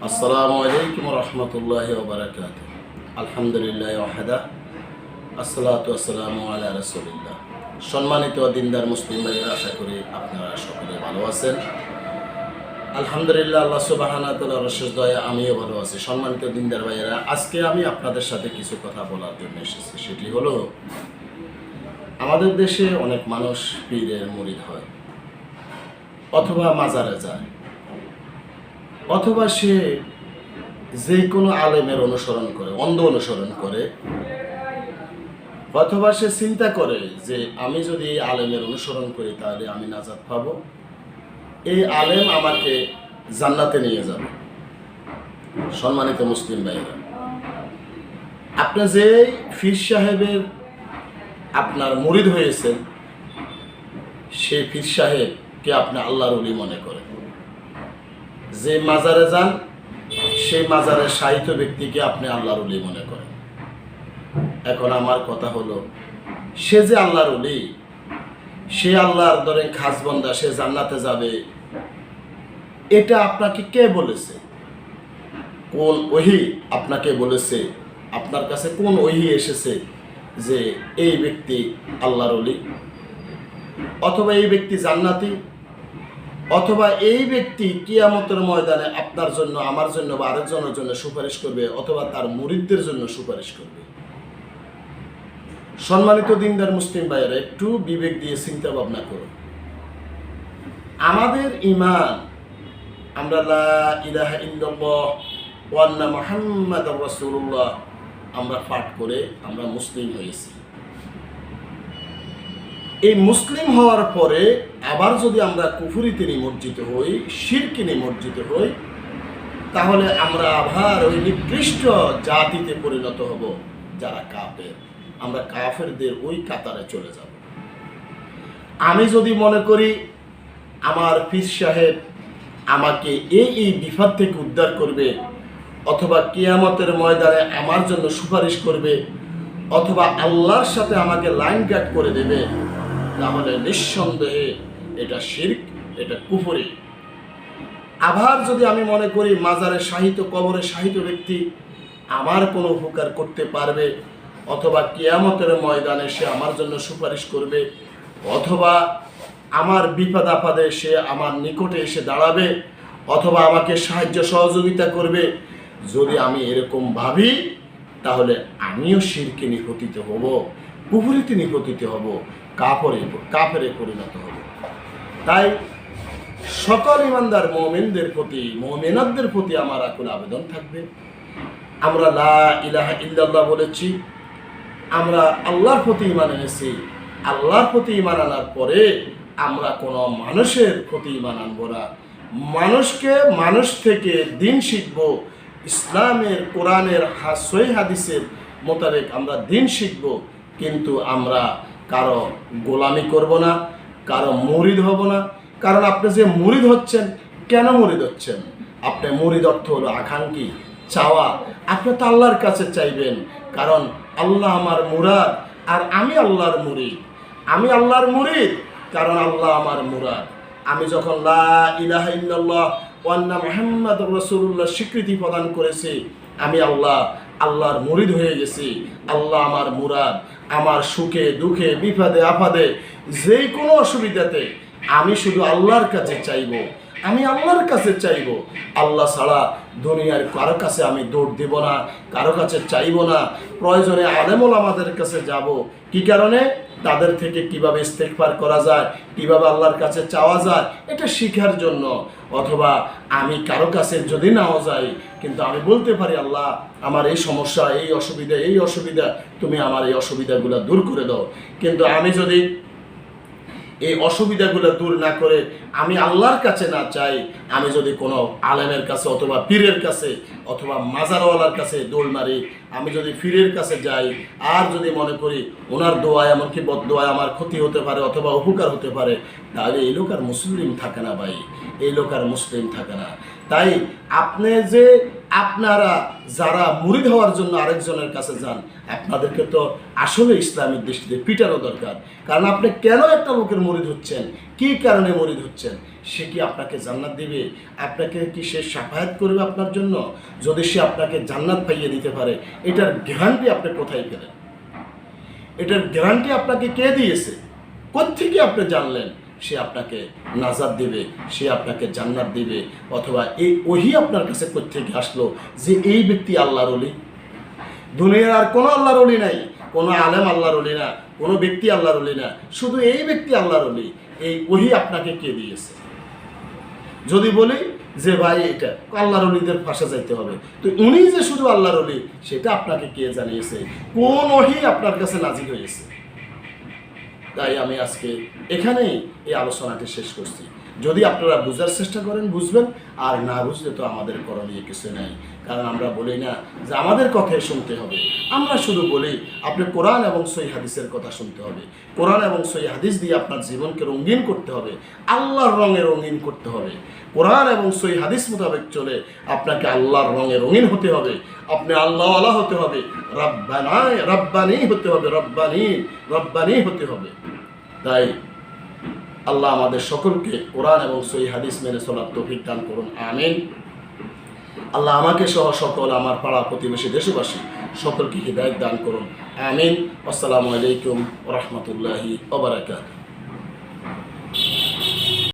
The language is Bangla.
আসসালামু আলাইকুম রহমতুল্লাহি ওয়া বারাকাতুহু। আলহামদুলিল্লাহ ওয়াহদা, আসসালাতু ওয়াসসালামু আলা রাসূলিল্লাহ। সম্মানিত দিনদার মুসলিম ভাইয়েরা, আশা করি আপনারা সকলে ভালো আছেন। আলহামদুলিল্লাহ, আল্লাহ সুবহানাহু ওয়া তাআলার অশেষ দয়া আমিও ভালো আছি। সম্মানিত দিনদার ভাইয়েরা, আজকে আমি আপনাদের সাথে কিছু কথা বলার জন্য এসেছি। সেটি হলো, আমাদের দেশে অনেক মানুষ পীরের মুরিদ হয়, অথবা মাজারে যায়, অথবা সে যে কোনো আলেমের অনুসরণ করে, অন্ধ অনুসরণ করে, অথবা সে চিন্তা করে যে আমি যদি এই আলেমের অনুসরণ করি তাহলে আমি নাজাত পাবো, এই আলেম আমাকে জান্নাতে নিয়ে যাবে। সম্মানিত মুসলিম ভাইরা, আপনি যে পীর সাহেবের আপনার মুরিদ হয়েছেন, সেই পীর সাহেবকে আপনি আল্লাহর ওলি মনে করেন। যে মাজারে যান, সেই মাজারের সাহিত্য ব্যক্তিকে আপনি আল্লাহর ওলি মনে করেন। এখন আমার কথা হলো, সে যে আল্লাহর ওলি, সে আল্লাহর ধরেন খাস বান্দা, সে জান্নাতে যাবে, এটা আপনাকে কে বলেছে? কোন ওহী আপনাকে বলেছে? আপনার কাছে কোন ওহী এসেছে যে এই ব্যক্তি আল্লাহর ওলি, অথবা এই ব্যক্তি জান্নাতি, অথবা এই ব্যক্তি কিয়ামতের ময়দানে আপনার জন্য, আমার জন্য বা আরেকজনের জন্য সুপারিশ করবে, অথবা তার মুরিদদের জন্য সুপারিশ করবে? সম্মানিত দিনদার মুসলিম ভাইয়েরা, একটু বিবেক দিয়ে চিন্তা ভাবনা করুন। আমাদের ঈমান, আমরা লা ইলাহা ইল্লাল্লাহ ওয়া আন্না মুহাম্মাদুর রাসূলুল্লাহ আমরা পাঠ করে আমরা মুসলিম হয়েছি। এই মুসলিম হওয়ার পরে আবার যদি আমরা কুফরিতে নিমজ্জিত হই, শিরকে নিমজ্জিত হই, তাহলে আমরা আবার ওই নিকৃষ্ট জাতিতে পরিণত হব যারা কাফের। আমরা কাফেরদের ওই কাতারে চলে যাব। আমি যদি মনে করি আমার পীর সাহেব আমাকে এই বিপদ থেকে উদ্ধার করবে, অথবা কিয়ামতের ময়দানে আমার জন্য সুপারিশ করবে, অথবা আল্লাহর সাথে আমাকে লাইন কাট করে দেবে, তাহলে নিঃসন্দেহে এটা শিরক, এটা কুফরি। আবার যদি আমি মনে করি মাজারে শাহিত, কবরে শাহিত ব্যক্তি আমার কোনো উপকার করতে পারবে, অথবা কিয়ামতের ময়দানে সে আমার জন্য সুপারিশ করবে, অথবা আমার বিপদ আপদে সে আমার নিকটে এসে দাঁড়াবে, অথবা আমাকে সাহায্য সহযোগিতা করবে, যদি আমি এরকম ভাবি, তাহলে আমিও শিরকে নিপতিত হব, কুফরিতে নিপতিত হব, কাফেরে পরিণত হব। তাই সকল ইমানদার মুমিনদের প্রতি, মুমিনাতদের প্রতি আমার আকুল আবেদন থাকবে, আমরা লা ইলাহা ইল্লাল্লাহ বলেছি, আমরা আল্লাহর প্রতি ঈমান এনেছি। আল্লাহর প্রতি ঈমান আনার পরে আমরা কোনো মানুষের প্রতি ঈমান আনবো না। মানুষ থেকে দিন শিখব, ইসলামের, কোরআনের, সহিহ হাদিসের মোতাবেক আমরা দিন শিখব, কিন্তু আমরা কারো গোলামি করব না, কারো মুরিদ হব না। কারণ আপনি যে মুরিদ হচ্ছেন, কেন মুরিদ হচ্ছেন? আপনি মুরিদ অর্থ হলো আকাঙ্ক্ষী, চাওয়া। আপনি তো আল্লাহর কাছে চাইবেন, কারণ আল্লাহ আমার মুরাদ, আর আমি আল্লাহর মুরিদ। আমি আল্লাহর মুরিদ, কারণ আল্লাহ আমার মুরাদ। আমি যখন লা ইলাহা ইল্লাল্লাহ ওয়া আন্না মুহাম্মাদুর রাসূলুল্লাহ স্বীকৃতি প্রদান করেছি, আমি আল্লাহর মুরিদ হয়ে গেছি। আল্লাহ আমার মুরাদ। আমার সুখে দুঃখে, বিপদে আপদে, যে কোনো অসুবিধাতে আমি শুধু আল্লাহর কাছে চাইব। আমি আল্লাহর কাছে চাইব। আল্লাহ ছাড়া দুনিয়ার কারো কাছে আমি দৌড় দেব না, কারো কাছে চাইব না। প্রয়োজনে আলেম ওলামাদের কাছে যাব। কি কারণে? তাদের থেকে কিভাবে ইস্তেগফার করা যায়, কিভাবে আল্লাহর কাছে চাওয়া যায়, এটা শিখার জন্য। অথবা আমি কারো কাছে যদি নাও যাই, কিন্তু আমি বলতে পারি, আল্লাহ আমার এই সমস্যা, এই অসুবিধা, তুমি আমার এই অসুবিধাগুলো দূর করে দাও। কিন্তু আমি যদি এই অসুবিধাগুলো দূর না করে আমি আল্লাহর কাছে না চাই, আমি যদি কোনো আলেমের কাছে, অথবা পীরের কাছে, অথবা মাজারওয়ালার কাছে দৌড় মারি, আমি যদি পীরের কাছে যাই, আর যদি মনে করি ওনার দোয়ায়, এমনকি বদদোয়ায় আমার ক্ষতি হতে পারে অথবা উপকার হতে পারে, তাহলে এই লোক আর মুসলিম থাকে না ভাই। এই লোক আর মুসলিম থাকে না। তাই আপনি যে আপনারা যারা মুরিদ হওয়ার জন্য আরেকজনের কাছে যান, আপনাদেরকে তো আসলে ইসলামিক দৃষ্টিতে পিটানো দরকার। কারণ আপনি কেন একটা লোকের মুরিদ হচ্ছেন, কী কারণে মুরিদ হচ্ছেন, সে কি আপনাকে জান্নাত দিবে? আপনাকে কি সে শাফায়াত করবে আপনার জন্য? যদি সে আপনাকে জান্নাত পাইয়ে দিতে পারে, এটার গ্যারান্টি আপনি কোথায় পেলেন? এটার গ্যারান্টি আপনাকে কে দিয়েছে? কোত্থেকে আপনি জানলেন সে আপনাকে নাজাত দিবে, সে আপনাকে জান্নাত দিবে? অথবা এই ওহী আপনার কাছে কোত্থেকে আসলো যে এই ব্যক্তি আল্লাহর ওলি? দুনিয়ার আর কোনো আল্লাহর ওলি নাই, কোনো আলেম আল্লাহর ওলি না, কোনো ব্যক্তি আল্লাহর ওলি না, শুধু এই ব্যক্তি আল্লাহর ওলি। এই ওহী আপনাকে কে দিয়েছে? যদি বলি যে ভাই এটা আল্লাহর ওলিদের পাশে যাইতে হবে, তো উনি যে শুধু আল্লাহর ওলি সেটা আপনাকে কে জানিয়েছে? কোন ওহী আপনার কাছে নাজিল হয়েছে? তাই আমি আজকে এখানেই এই আলোচনাটি শেষ করছি। যদি আপনারা বুঝার চেষ্টা করেন বুঝবেন, আর না বুঝলে তো আমাদের করণীয় কিছু নেই। কারণ আমরা বলি না যে আমাদের কথাই শুনতে হবে, আমরা শুধু বলি আপনি কোরআন এবং সহিহ হাদিসের কথা শুনতে হবে। কোরআন এবং সহিহ হাদিস দিয়ে আপনার জীবনকে রঙিন করতে হবে, আল্লাহর রঙে রঙিন করতে হবে। কোরআন এবং সহিহ হাদিস মোতাবেক চলে আপনাকে আল্লাহর রঙে রঙিন হতে হবে। আপনি আল্লাহ আল্লাহ হতে হবে, রব্বানি হতে হবে, রব্বানি হতে হবে। তাই আল্লাহ আমাদের সকলকে কোরআন এবং সহিহ হাদিস মেনে চলার তৌফিক দান করুন, আমিন। আল্লাহ আমাকে সহ সকল আমার পাড়া প্রতিবেশী দেশবাসী সকলকে হিদায়াত দান করুন, আমিন। আসসালামু আলাইকুম ওয়া রাহমাতুল্লাহি ওয়া বারাকাতুহু।